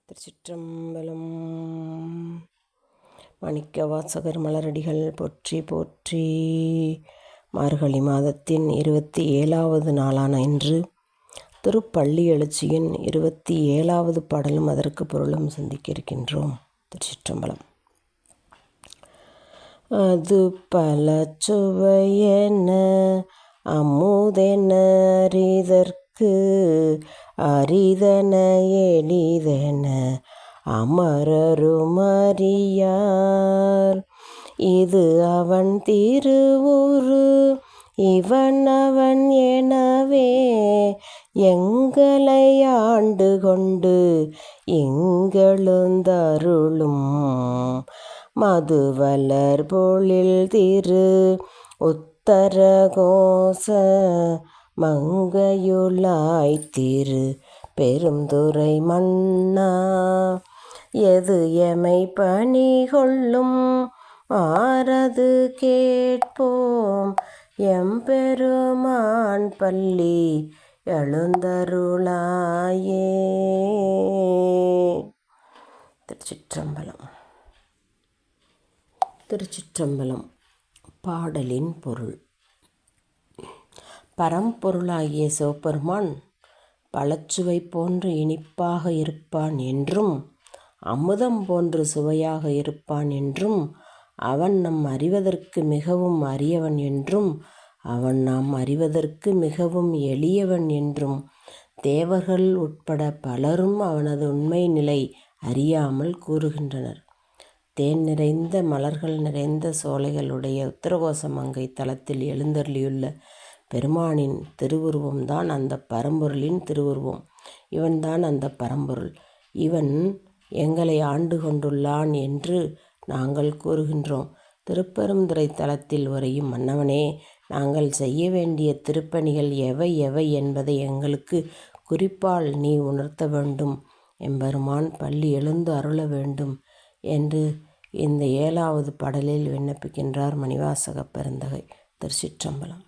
திருச்சிற்றம்பலம். மாணிக்கவாசகர் மலரடிகள் போற்றி போற்றி. மார்கழி மாதத்தின் 27வது நாளான இன்று திருப்பள்ளி எழுச்சியின் 27வது பாடலும் அதற்கு பொருளும் சிந்திக்க இருக்கின்றோம். திருச்சிற்றம்பலம். அது பல சுவையென அமுதென அறிதற்கு அரிதன எளிதென அமரரும் அறியார். இது அவன் திருவுரு இவன் அவன் எனவே எங்களை ஆண்டு கொண்டு இங்கெழுந்தருளும் மதுவலர் பொழில் திரு உத்தரகோச மங்கையுளாய் திரு பெருந்துறை மன்னா. எது எமை பணி கொள்ளும் ஆரது கேட்போம் எம்பெருமான் பள்ளி எழுந்தருளாயே. திருச்சிற்றம்பலம். திருச்சிற்றம்பலம். பாடலின் பொருள். பரம்பொருளாகிய சிவபெருமான் பழச்சுவை போன்று இனிப்பாக இருப்பான் என்றும் அமுதம் போன்று சுவையாக இருப்பான் என்றும் அவன் நம் அறிவதற்கு மிகவும் அரியவன் என்றும் அவன் நாம் அறிவதற்கு மிகவும் எளியவன் என்றும் தேவர்கள் உட்பட பலரும் அவனது உண்மை நிலை அறியாமல் கூறுகின்றனர். தேன் நிறைந்த மலர்கள் நிறைந்த சோலைகளுடைய உத்தரகோச மங்கை தலத்தில் எழுந்தருளியுள்ள பெருமானின் திருவுருவம்தான் அந்த பரம்பொருளின் திருவுருவம். இவன்தான் அந்த பரம்பொருள். இவன் எங்களை ஆண்டு கொண்டுள்ளான் என்று நாங்கள் கூறுகின்றோம். திருப்பெருந்துறை தலத்தில் உறையும் மன்னவனே, நாங்கள் செய்ய வேண்டிய திருப்பணிகள் எவை எவை என்பதை எங்களுக்கு குறிப்பால் நீ உணர்த்த வேண்டும். எம்பெருமான் பள்ளி எழுந்து அருள வேண்டும் என்று இந்த 7வது பாடலில் விண்ணப்பிக்கின்றார் மணிவாசகப் பெருந்தகை. திருச்சிற்றம்பலம்.